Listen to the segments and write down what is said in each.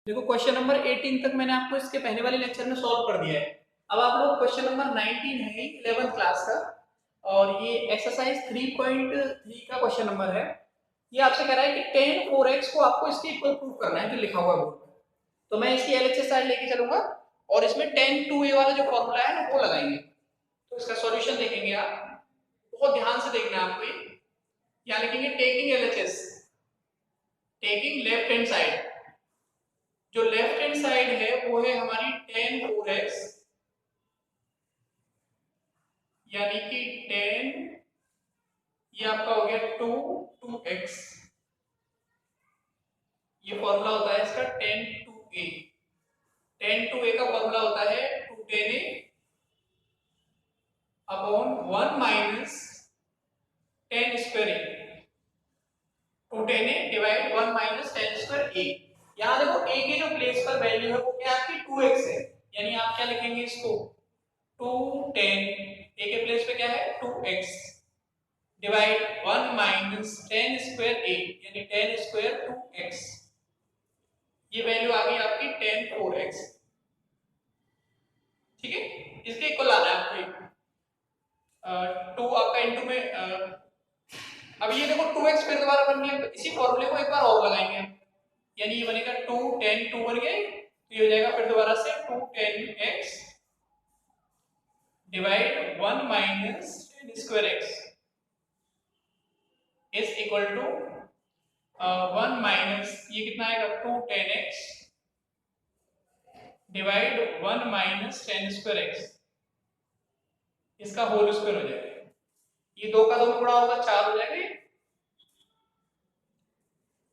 देखो question number 18 तक मैंने आपको इसके पहले वाले लेक्चर में सॉल्व कर दिया है। अब आप लोग क्वेश्चन नंबर 19 है 11th क्लास का, और ये एक्सरसाइज 3.3 का क्वेश्चन नंबर है। ये आपसे कह रहा है कि tan 4x को आपको इसके इक्वल प्रूव करना है, जो लिखा हुआ है बोर्ड पे। तो मैं इसकी एलएचएस साइड लेके चलूंगा और इसमें tan 2a वाला जो फॉर्मूला है ना वो लगाएंगे। तो इसका सॉल्यूशन देखेंगे आप, बहुत ध्यान से देखना है आपको। यहाँ लिखेंगे taking LHS, taking left hand side. जो लेफ्ट हैंड साइड है वो है हमारी tan 4x, यानी कि tan, ये आपका हो गया 2x। ये फॉर्मूला होता है इसका tan 2a। tan 2a का फॉर्मूला होता है 2 tan a upon 1 minus tan square a। 2 tan a divide 1 minus tan square a। यहाँ देखो a की जो प्लेस पर वैल्यू है वो क्या आपकी 2x है, यानी आप क्या लिखेंगे इसको 2 tan a के प्लेस पे क्या है 2x divide 1 minus tan square a, यानी tan स्क्वायर 2x। ये वैल्यू आ गई आपकी tan 4x। ठीक है, इसके इक्वल आना है आपको। 2 आपका इनटू में अब ये देखो 2x फिर दोबारा बन गया, इसी फॉर्मूले को एक बार और लगाएंगे हम, यानी ये बनेगा 2 tan 2 बन गया, तो ये हो जाएगा फिर दोबारा से 2 tan x divide 1 minus tan square x is equal to 1 minus ये कितना आएगा 2 tan x divide 1 minus tan square x, इसका होल स्क्वायर हो जाएगा। ये 2 का 2 में गुणा होगा 4 हो जाएगा।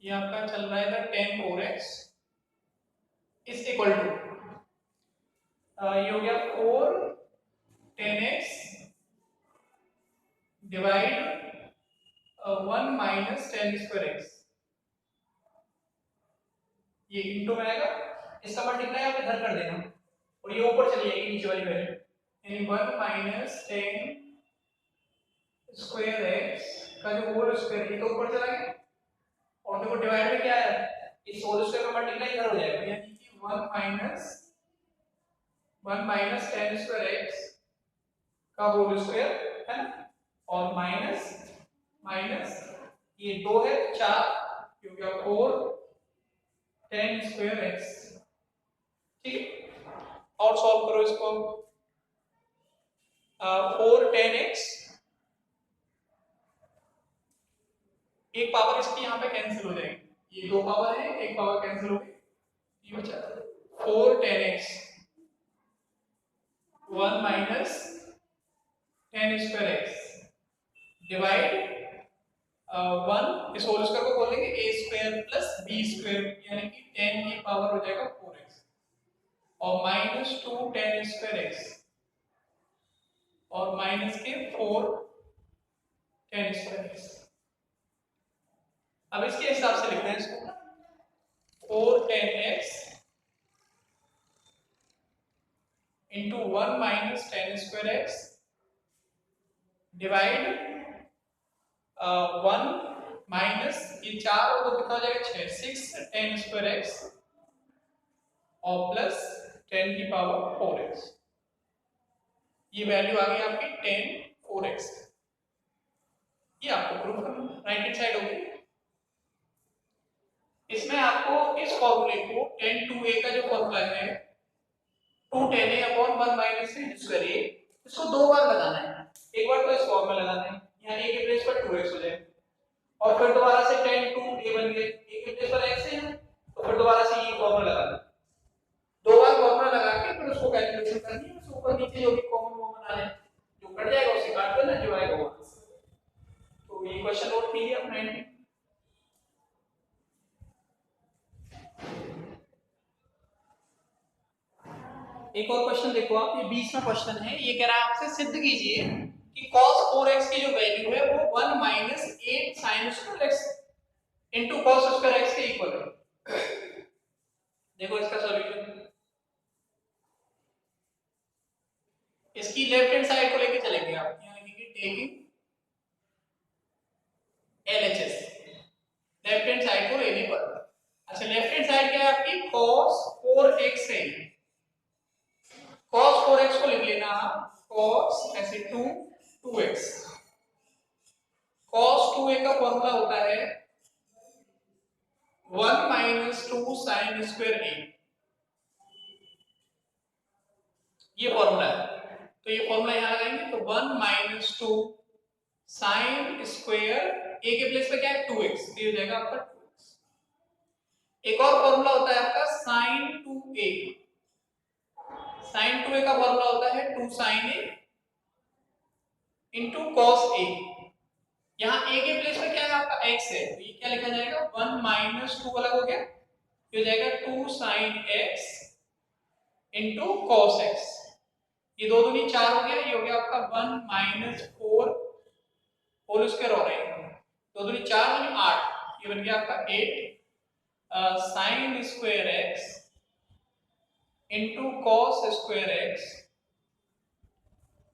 ये आपका चल रहा है tan 4x is equal to ये हो गया 4 tan x divide 1 minus tan square x। ये इनटू में आएगा, इसका मल्टीप्लाई आप इधर कर देना और ये ऊपर चली जाएगी नीचे वाली वैल्यू, यानी 1 माइनस tan स्क्वायर x का जो होल स्क्वायर ये तो ऊपर चला गया, और देखो डिवाइड में क्या है, इस होल स्क्वायर का मल्टीप्लाई इधर हो जाएगा, यानी कि 1 माइनस tan स्क्वायर x का होल स्क्वायर है ना, और माइनस माइनस ये 2 है 4 क्योंकि 4 tan स्क्वायर x। ठीक है, और सॉल्व करो इसको। 4 tan x, एक पावर इसकी यहाँ पे कैंसिल हो जाएगी, ये 2 पावर है, एक पावर कैंसिल हो गई, ये बचा 4 tan x 1 minus tan square x divide 1, इस होल स्क्वायर को बोलेंगे a square plus b square, यानी कि 10 की पावर हो जाएगा 4x, और माइनस 2 tan स्क्वायर x और माइनस के 4 tan स्क्वायर x। अब इसके हिसाब से लिखते हैं इसको 4 tan x into 1 minus tan square x divide 1 minus ये 4 और 2 कितना हो जाएगा 6, 6 tan स्क्वायर x और प्लस 10 की पावर 4x। ये वैल्यू आ गई आपकी tan 4x। ये आपको प्रूफ करना, राइट हैंड साइड होगी। इसमें आपको इस फॉर्मूले को tan 2a का जो फॉर्मूला है 2 tan a upon 1 minus tan square a, इसको 2 बार लगाना है। एक बार तो इस फॉर्म में लगाना है, यानी a के प्लेस पर 2x हो जाए, और फिर दोबारा से tan 2a बन गए, a के प्लेस पर x है तो फिर दोबारा से ये फॉर्मूला लगाना, 2 बार फॉर्मूला लगा के फिर उसको कैलकुलेशन करनी है, उसके ऊपर नीचे जो भी कॉमन आ जाए, जो कट जाएगा उसे काट देना, जो आएगा वो। तो ये क्वेश्चन नोट कीजिए आप 19। एक और क्वेश्चन देखो आप, ये 20वां क्वेश्चन है। ये कह रहा है आपसे सिद्ध कीजिए कि cos 4x की जो वैल्यू है वो 1 minus 8 sin square x into cos square x के इक्वल है। देखो इसका सॉल्यूशन, इसकी लेफ्ट हैंड साइड को लेके चलेंगे आप, यहाँ लिखेंगे taking LHS, left hand side को लेने पर। अच्छा, लेफ्ट हैंड साइड क्या है आपकी cos 4x है, cos 4x को लिख लेना cos ऐसे 2x। cos 2a का फॉर्मूला होता है 1 माइनस 2 साइन स्क्वायर a, ये फॉर्मूला है। तो ये फॉर्मूला यहां लगाएंगे तो 1 माइनस 2 साइन स्क्वायर a के प्लेस पे क्या है 2x, ये हो जाएगा आपका 2x। एक और फॉर्मूला होता है आपका साइन 2a, साइन 2a का फॉर्मूला होता है 2 sine a into cos a। यहाँ a के प्लेस पे क्या है आपका x है, तो ये क्या लिखा जाएगा 1 माइनस 2 अलग हो गया, ये हो जाएगा 2 sine x into cos x। ये दो दूनी 4 हो गया, ये हो गया आपका 1 माइनस 4 होल स्क्वायर हो रहा है, दो दूनी 4 दूनी 8, ये बन गया आपका 8 sine square x into cos square x,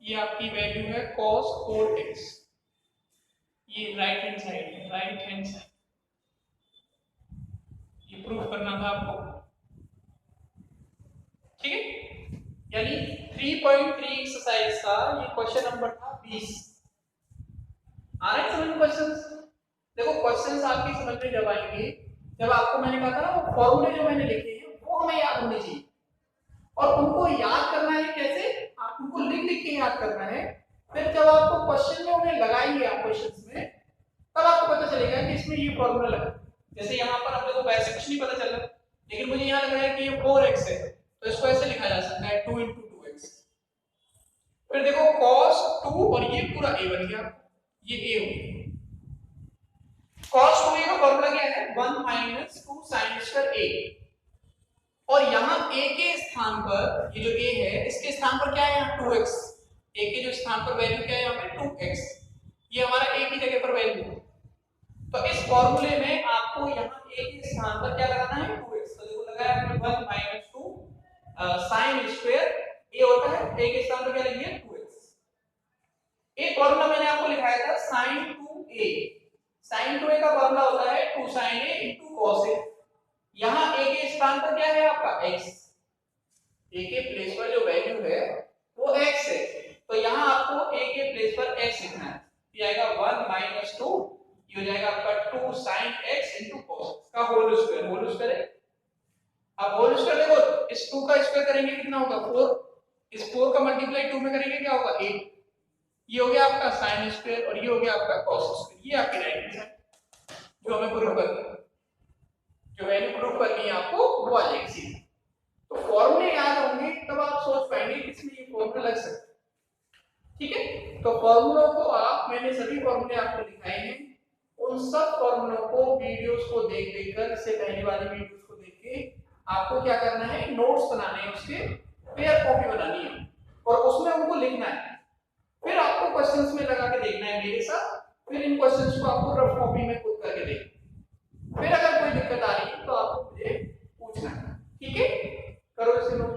ये आपकी वैल्यू है cos 4x। ये राइट हैंड साइड है, राइट हैंड साइड, ये प्रूफ करना था आपको, ठीक है। यानी 3.3 एक्सरसाइज का ये क्वेश्चन नंबर था 20। आ रहे हैं समझ में क्वेश्चंस? देखो क्वेश्चंस आपकी समझ में जब आएंगे, जब आपको मैंने कहा था ना वो फॉर्मूले जो मैंने लिखे हैं वो हमें याद होने चाहिए, और उनको याद करना है कैसे, आप उनको लिख लिख के याद करना है। फिर जब आपको क्वेश्चन में उन्हें लगाएंगे आप क्वेश्चंस में, तब आपको पता चलेगा कि इसमें ये फॉर्मूला लगा। जैसे यहाँ पर अपने को वैसे कुछ नहीं पता चल रहा, लेकिन मुझे यहाँ लग रहा है कि ये 4x है, तो इसको ऐसे लिखा जा सकता है 2 into 2x। फिर देखो cos 2 और ये पूरा a बन गया, ये a हो गया। cos 2a का फॉर्मूला क्या है 1 माइनस 2 साइन स्क्वायर a, और यहाँ a के स्थान पर ये जो a है इसके स्थान पर क्या है यहाँ 2x, a के जो स्थान पर वैल्यू क्या है यहाँ पे 2x, ये हमारा a की जगह पर वैल्यू है। तो इस फॉर्मूले में आपको यहाँ a के स्थान पर क्या लगाना है 2x, तो देखो लगाया हमने 1 माइनस 2 साइन स्क्वायर a होता है, a के स्थान पर क्या लिखेंगे 2x। एक फॉर्मूला मैंने आपको लिखाया था sin 2a, sin 2a का फॉर्मूला होता है 2 sin a into cos a। यहाँ a के स्थान पर क्या है आपका x, a के प्लेस पर जो वैल्यू है वो x है, तो यहाँ आपको a के प्लेस पर x लिखना है, ये आएगा 1 माइनस 2, ये हो जाएगा आपका 2 sin x into cos का होल स्क्वायर, होल स्क्वायर है। अब होल स्क्वायर देखो इस 2 का स्क्वायर करेंगे कितना होगा 4, इस 4 का मल्टीप्लाई 2 में करेंगे क्या होगा 8, ये हो गया आपका sin स्क्वायर और ये हो गया आपका cos स्क्वायर। ये आपकी राइट हैंड साइड जो हमें प्रूव करनी है, जो वैल्यू प्रूव करनी है आपको वो आ जाएगी सीधी। तो फॉर्मूले याद होंगे तब आप सोच पाएंगे कि इसमें ये फॉर्मूला लग सकता है, ठीक है। तो फॉर्मूलों को आप, मैंने सभी फॉर्मूले आपको दिखाए हैं, उन सब फॉर्मूलों को वीडियोस को देख देखकर, इससे पहले वाली वीडियोस को देख के आपको क्या करना है नोट्स बनाने हैं, उसके पेयर कॉपी बनानी है और उसमें उनको लिखना है। फिर आपको क्वेश्चंस में लगा के देखना है मेरे साथ, फिर इन क्वेश्चंस को आपको रफ कॉपी में खुद करके देखना। फिर अगर कोई दिक्कत आ रही है तो आपको मुझे पूछना है, ठीक है। करो इसे नोट।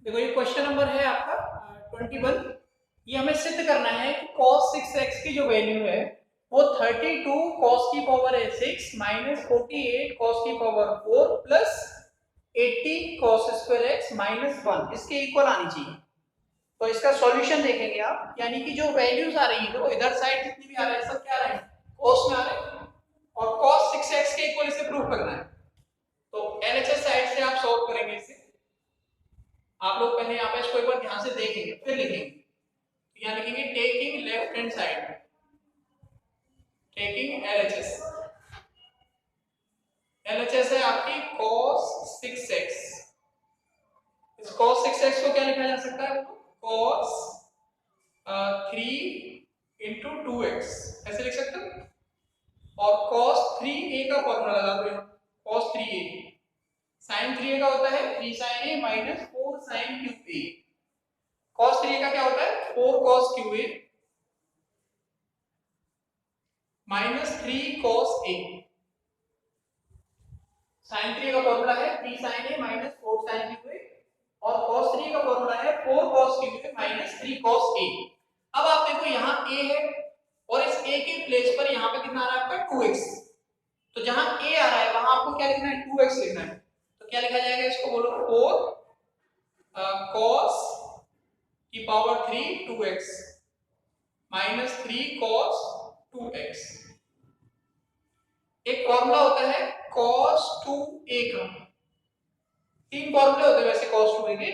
देखो ये क्वेश्चन नंबर है आपका 21। ये हमें सिद्ध करना है कि cos 6x की जो वैल्यू है वो 32 cos की पावर 6 माइनस 48 cos की power 4 plus 80 cos square x minus 1 इसके इक्वल आनी चाहिए। तो इसका सॉल्यूशन देखेंगे आप, यानी कि जो वैल्यूज आ रही है देखो इधर साइड जितनी भी आ रहे हैं सब क्या आ रहे हैं cos में आ रहे हैं, और cos 6x के इक्वल इसे प्रूव करना है। तो LHS साइड से आप सॉल्व करेंगे इसे। आप लोग पहले यहाँ पे इसको एक बार ध्यान से देखेंगे फिर लिखेंगे। यहाँ लिखेंगे taking left hand side, taking LHS। LHS है आपकी cos 6x। इस cos 6x को क्या लिखा जा सकता है cos 3 into 2x ऐसे लिख सकते हो। और cos 3a का फॉर्मूला लगा दो यहाँ, cos 3a sin 3a का होता है 3 sin a minus 4 sin cube a। cos 3a का क्या होता है 4 cos cube a minus 3 cos a। sin 3a का फॉर्मूला है 3 sin a minus 4 sin cube a, और cos 3a का फॉर्मूला है 4 cos cube a minus 3 cos a। अब आप देखो यहाँ a है और इस a के प्लेस पर यहाँ पे कितना आ रहा है आपका 2x। तो जहां a आ रहा है वहां आपको क्या लिखना है 2x लिखना है। तो क्या लिखा जाएगा इसको बोलो 4 cos की power 3 2x minus 3 cos 2x। एक फॉर्मूला होता है cos 2a का, 3 फॉर्मूले होते हैं वैसे cos 2a के,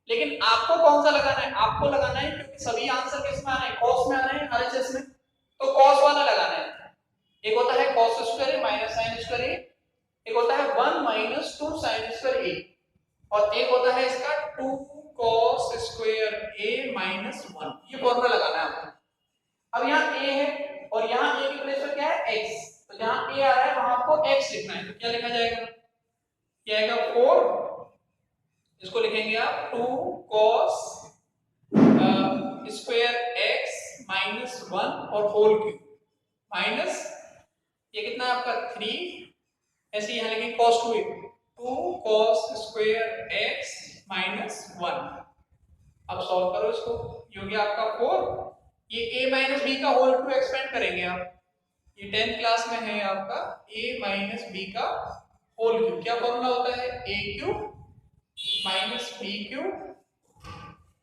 लेकिन आपको कौन सा लगाना है, आपको लगाना है क्योंकि सभी आंसर किस में आ रहे हैं cos में आ रहे हैं RHS में, तो cos वाला लगाना है। एक होता है cos square a minus sin square a, एक होता है 1 माइनस 2 sin स्क्वायर a, और एक होता है इसका 2 cos स्क्वायर a माइनस 1। ये फॉर्मूला लगाना है आपको। अब यहाँ a है और यहाँ a की प्लेस पर क्या है x, तो जहां a आ रहा है वहां आपको x लिखना है। तो क्या लिखा जाएगा, क्या आएगा 4, इसको लिखेंगे आप 2 cos स्क्वायर x माइनस 1 और होल क्यूब माइनस ये कितना है आपका 3, ऐसे यहाँ लिखेंगे cos 2a 2 cos square x minus 1। अब सॉल्व करो इसको, ये हो गया आपका 4, ये a माइनस b का होल टू एक्सपेंड करेंगे आप, ये 10th क्लास में है आपका a माइनस b का होल क्यूब। क्या फॉर्मूला होता है a cube minus b cube,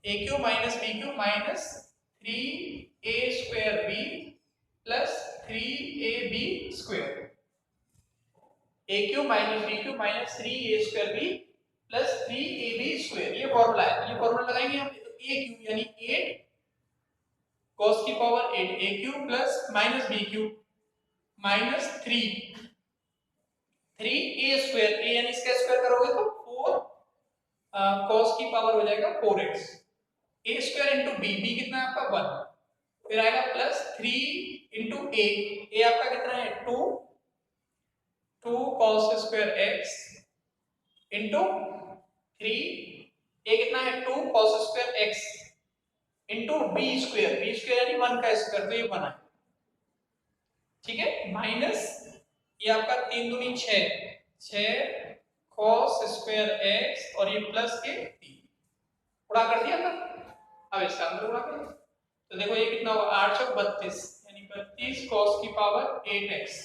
a cube minus b cube minus 3a square b plus 3ab square, a cube minus b cube minus 3a square b plus 3ab square, ये formula है। ये formula लगाएंगे हम, तो a cube यानी 8 cos की power 8 a cube plus minus b cube minus 3a square, a यानी इसका स्क्वायर करोगे तो 4 cos की पावर हो जाएगा 4x, a square into b, b कितना है आपका 1, फिर आएगा प्लस 3 इंटू a आपका कितना है 2 cos square x into 3, a कितना है 2 cos square x into b square यानी 1 का स्क्वायर, तो ये 1 है, ठीक है, माइनस ये आपका 3 दूनी 6 cos स्क्वायर x और ये प्लस के 3 उड़ा कर दिया था। अब इसका अंदर उड़ा कर, तो देखो ये कितना होगा 8 चौक 32 यानी 32 cos की पावर 8x।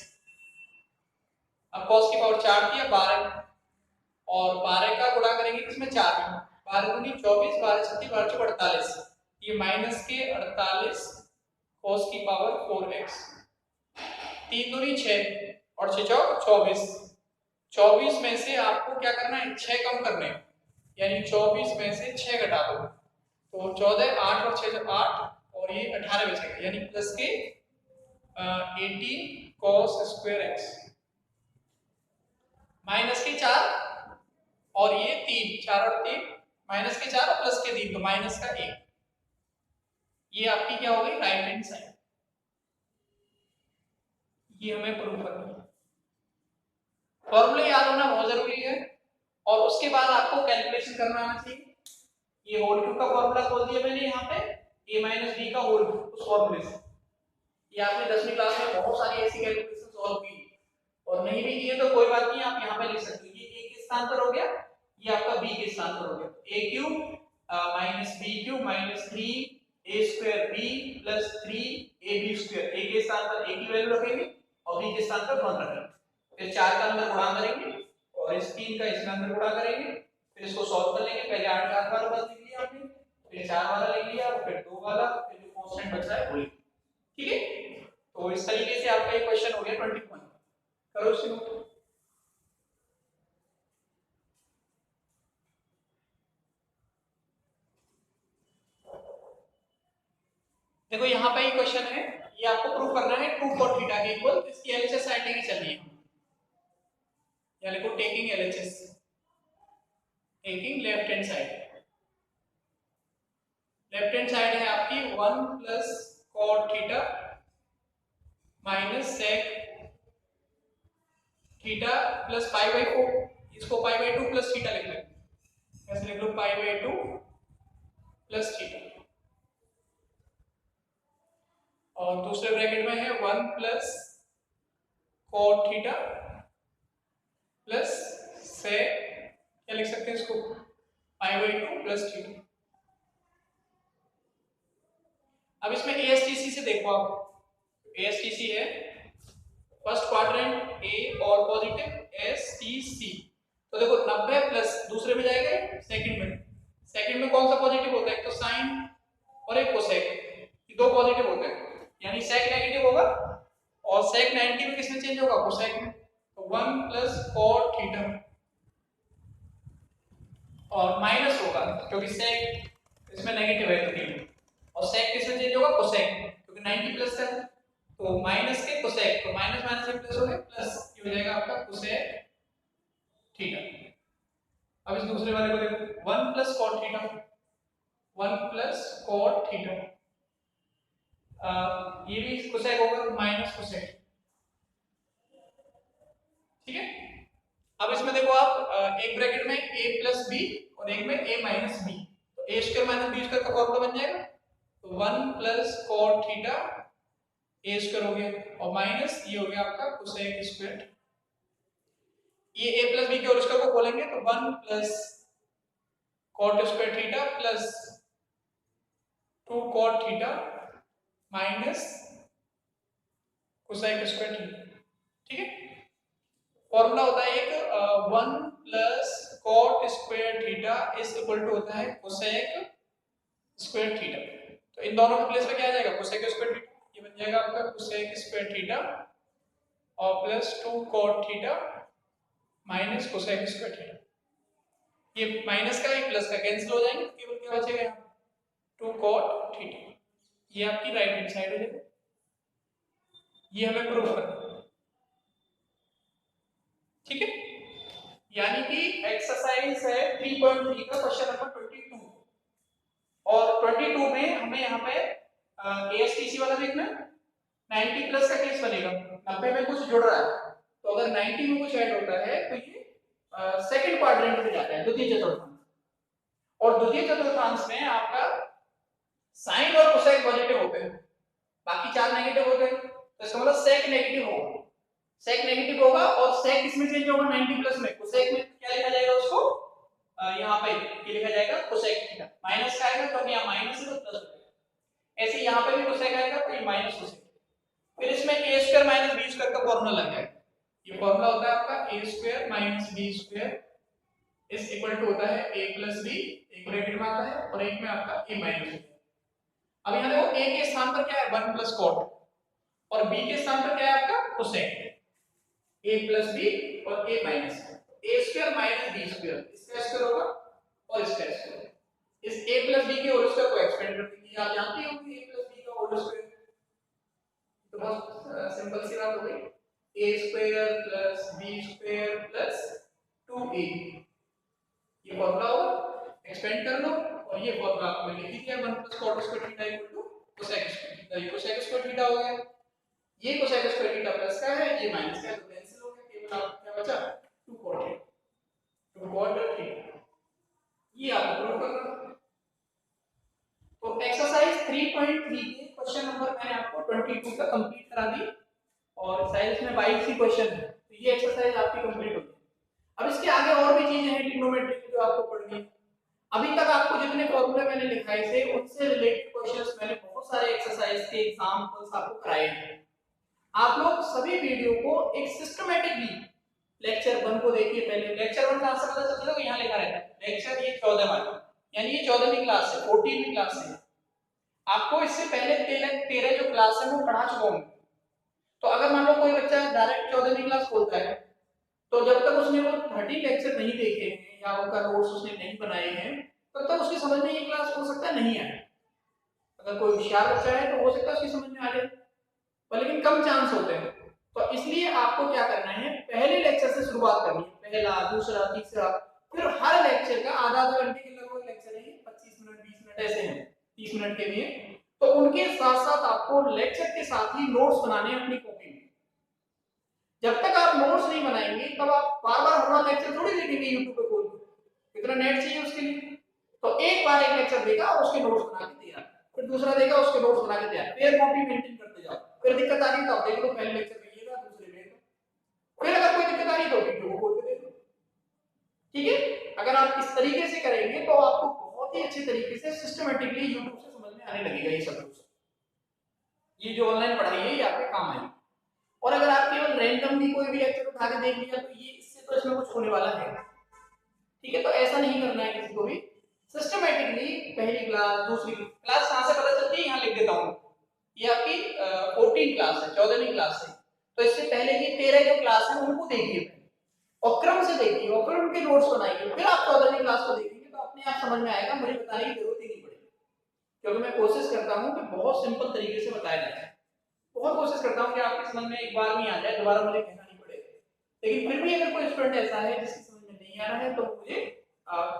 अब cos की पावर 4 थी, 12 और 12 का गुणा करेंगे किसमें 4 में, 12 दूनी 24 12 छत्तीस 12 चौक 48, ये माइनस के 48 cos की पावर 4x, 3 दूनी 6 और 6 चौक 24, 24 में से आपको क्या करना है 6 कम करने हैं, यानी 24 में से 6 घटा दो, तो 14 8 और 6 8 और ये 18 बचेगा, यानी प्लस के 18 cos स्क्वायर x माइनस के 4 और ये 3 4 और 3 माइनस के 4 और प्लस के 3 तो माइनस का 1, ये आपकी क्या हो गई राइट हैंड साइड। ये हमें प्रूव करना है, फॉर्मूले याद होना बहुत जरूरी है और उसके बाद आपको कैलकुलेशन करना आना चाहिए। ये होल क्यूब का फॉर्मूला खोल दिया मैंने यहाँ पे, a माइनस b का होल क्यूब उस फॉर्मूले से, ये आपने 10वीं क्लास में बहुत सारी ऐसी कैलकुलेशन सॉल्व की, और नहीं भी की है तो कोई बात नहीं, आप यहाँ पे लिख सकते हो। ये a के स्थान पर हो गया, ये आपका b के स्थान पर हो गया, a cube minus b cube minus 3a square b plus 3ab square, a के स्थान पर a की वैल्यू रखेंगे और b के स्थान पर 1 रखेंगे, फिर 4 का अंदर गुणा करेंगे और इस 3 का इसमें अंदर गुणा करेंगे, फिर इसको सॉल्व कर लेंगे। पहले 8 का बार बार लिख लिया आपने, फिर 4 वाला लिख लिया और फिर 2 वाला, फिर जो कांस्टेंट बचा है वो लिख, ठीक है। तो इस तरीके से आपका ये क्वेश्चन हो गया 20 पॉइंट। करो इसको नोट। देखो यहाँ पे ये क्वेश्चन है, ये आपको प्रूव करना है 2 cot थीटा के इक्वल, इसकी एलएचएस साइड लेके चलनी है, या लिखो taking LHS, taking left hand side, left hand side है आपकी 1 plus cot theta minus sec theta plus pi by 4, इसको पाई बाई 2 प्लस थीटा लिख लेंगे, ऐसे लिख लो पाई बाई 2 प्लस थीटा, और दूसरे ब्रैकेट में है 1 plus cot theta plus sec, क्या लिख सकते हैं इसको पाई बाई 2 प्लस थीटा। अब इसमें ASTC से देखो आप, ASTC है फर्स्ट क्वाड्रेंट ए और पॉजिटिव STC। तो देखो 90 प्लस दूसरे में जाएगा सेकंड में कौन सा पॉजिटिव होता है? एक तो साइन और एक कोसेक, ये दो पॉजिटिव होते हैं, यानी सेक नेगेटिव होगा और सेक 90 में किसमें चेंज होगा? कोसेक में। तो 1 प्लस कॉट थीटा और माइनस होगा क्योंकि सेक इसमें नेगेटिव है तो तीन, और सेक किसमें चेंज होगा? कोसेक में, क्योंकि 90 प्लस का है तो माइनस के कोसेक, तो माइनस माइनस एक प्लस हो गया प्लस, ये हो जाएगा आपका कोसेक थीटा। अब इस दूसरे वाले को देखो 1 plus cot theta, 1 plus cot theta, ये भी कोसेक होगा माइनस कोसेक, ठीक है। अब इसमें देखो आप एक ब्रैकेट में a प्लस बी और एक में a माइनस बी, तो a square minus B square का फॉर्मूला बन जाएगा, तो 1 plus cot theta a square हो गया और माइनस ये हो गया आपका कोसेक स्क्वायर। ये a प्लस बी के और स्क्वायर को खोलेंगे तो 1 plus cot square theta plus 2 cot theta minus cosec square theta, ठीक है। फॉर्मूला होता है एक 1 plus cot square theta is equal to होता है कोसेक स्क्वायर थीटा। तो इन दोनों के प्लेस पे क्या आ जाएगा? कोसेक स्क्वायर थीटा, ये बन जाएगा आपका कोसेक स्क्वायर थीटा और plus 2 cot theta minus cosec square theta. ये माइनस का एक प्लस का कैंसिल हो जाएंगे, तो केवल क्या बचेगा यहाँ? 2 कॉट थीटा। ये आपकी राइट हैंड साइड हो जाएगी, ये हमें प्रूफ करना है, ठीक है। यानी कि एक्सरसाइज है 3.3 का क्वेश्चन नंबर 22 और 22 में हमें यहाँ पे ASTC वाला देखना है। 90 प्लस का केस बनेगा, 90 में कुछ जुड़ रहा है, तो अगर 90 में कुछ ऐड होता है तो ये सेकंड क्वाड्रेंट में जाता है, द्वितीय चतुर्थांश, और द्वितीय चतुर्थांश में आपका साइन और कोसेक पॉजिटिव होते हैं, बाकी चार नेगेटिव होते हैं, तो इसका मतलब सेक नेगेटिव होगा, सेक नेगेटिव होगा और सेक किसमें चेंज होगा? 90 प्लस में। कोसेक में क्या लिखा जाएगा उसको? यहाँ पे ये लिखा जाएगा कोसेक थीटा, माइनस का आएगा तो यहाँ माइनस है तो प्लस हो जाएगा, ऐसे यहाँ पे भी कोसेक आएगा तो ये माइनस कोसेक, फिर इसमें a square minus b square का फॉर्मूला लग जाएगा। ये फॉर्मूला होता है आपका a square minus b square is equal to होता है a प्लस b, एक ब्रैकेट में आता है और एक में आपका a माइनस b। अब यहाँ देखो a के स्थान पर क्या है? 1 प्लस कॉट, और b के स्थान पर क्या है आपका? कोसेक, a प्लस b और a minus a square minus b square, इसका स्क्वायर होगा और इसका स्क्वायर, इस a प्लस b के होल स्क्वायर को एक्सपेंड कर देंगे। आप जानते हो कि a प्लस b का होल स्क्वायर, तो बहुत सिंपल सी बात हो गई, a square plus b square plus 2a, ये फॉर्मूला होगा, एक्सपेंड कर लो और ये फॉर्मूला आपको मैंने लिख दिया 1 plus cot square theta equal to cosec square theta, ये कोसेक स्क्वायर थीटा हो गया, ये कोसेक स्क्वायर थीटा प्लस का है, ये माइनस का है, तो कैंसिल हो गया, केवल आपको क्या बचा? 2 कॉट थीटा, ये आपको प्रूव करना है। तो एक्सरसाइज 3.3 के क्वेश्चन नंबर मैंने आपको 22 का कंप्लीट करा दी और शायद इसमें 22 ही क्वेश्चन है, तो ये एक्सरसाइज आपकी कंप्लीट हो गई। अब इसके आगे और भी चीजें हैं ट्रिग्नोमेट्री की जो आपको पढ़नी है। अभी तक आपको जितने फॉर्मूले मैंने लिखाए थे उनसे रिलेटेड क्वेश्चंस मैंने बहुत सारे एक्सरसाइज के एग्जांपल्स आपको कराए हैं। आप लोग सभी वीडियो को एक सिस्टमैटिकली लेक्चर 1 को देखिए, पहले लेक्चर 1 कहां से पता चलता है? यहां लिखा रहता है लेक्चर ये 14 वाला, यानी ये 14वीं क्लास है, 14वीं क्लास है। आपको इससे पहले 13 जो क्लास है वो पढ़ा चुका हूं, तो अगर मान लो कोई बच्चा डायरेक्ट 14वीं क्लास खोलता है तो जब तक उसने वो 30 लेक्चर नहीं देखे हैं या उनका नोट्स उसने नहीं बनाए हैं तब तक उसकी समझ में ये क्लास हो सकता है नहीं आए। अगर कोई होशियार बच्चा है तो हो सकता है उसकी समझ में आ जाए, पर लेकिन कम चांस होते हैं। तो इसलिए आपको क्या करना है, पहले लेक्चर से शुरुआत करनी है, पहला, दूसरा, तीसरा, फिर हर लेक्चर का आधा आधा घंटे के लगभग लेक्चर है, 25 मिनट 20 मिनट ऐसे हैं, 30 मिनट के लिए, तो उनके साथ साथ आपको लेक्चर के साथ ही नोट्स बनाने हैं अपनी कॉपी में। जब तक आप नोट्स नहीं बनाएंगे तब आप बार बार हर बार लेक्चर थोड़ी देखेंगे यूट्यूब पे खोल के, इतना नेट चाहिए उसके लिए। तो एक बार एक लेक्चर देखा और उसके नोट्स बना के तैयार, फिर दूसरा देखा उसके नोट्स बना के तैयार, फिर कॉपी मेंटेन करते जाओ, फिर दिक्कत आ रही तो आप देख लो, पहले लेक्चर देखिएगा, दूसरे में फिर अगर कोई दिक्कत आ रही तो वीडियो को खोल के देख लो, ठीक है। अगर आप इस तरीके से करेंगे तो आपको बहुत ही अच्छे तरीके से सिस्टमैटिकली यूट्यूब से समझ में आने लगेगा ये सब कुछ। ये जो ऑनलाइन पढ़ाई है ये आपके काम आएगी। और अगर आप केवल रैंडमली कोई भी लेक्चर उठा के देख लिया तो ये इससे तो इसमें कुछ होने वाला है, ठीक है। तो ऐसा नहीं करना है किसी को भी, सिस्टमेटिकली पहली क्लास दूसरी क्लास कहाँ से पता चलती है, यहाँ लिख देता हूँ, ये आपकी 14 क्लास है, 14वीं क्लास है। तो इससे पहले की 13 जो क्लास है उनको देखिए पहले और क्रम से देखिए और फिर उनके नोट्स बनाइए, फिर आप 14वीं क्लास को देखेंगे तो अपने आप समझ में आएगा, मुझे बताने की जरूरत ही नहीं पड़ेगी। क्योंकि मैं कोशिश करता हूँ कि बहुत सिंपल तरीके से बताया जाए, बहुत कोशिश करता हूँ कि आपकी समझ में एक बार में आ जाए, दोबारा मुझे कहना नहीं पड़े। लेकिन फिर भी अगर कोई स्टूडेंट ऐसा है जिसकी समझ में नहीं आ रहा है तो मुझे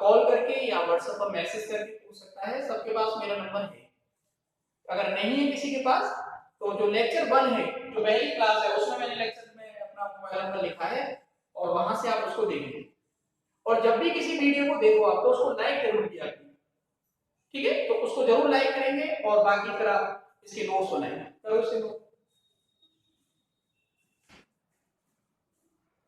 कॉल करके या व्हाट्सएप पर मैसेज करके पूछ सकता है, सबके पास मेरा नंबर है। अगर नहीं है किसी के पास तो जो लेक्चर 1 है, जो पहली क्लास है, उसमें मैंने लेक्चर में अपना मोबाइल नंबर लिखा है और वहां से आप उसको देखेंगे। और जब भी किसी वीडियो को देखो आपको उसको लाइक जरूर किया करें, ठीक है। तो उसको जरूर लाइक करेंगे और बाकी फिर आप इसके नोट्स बनाएंगे, करो इसके नोट।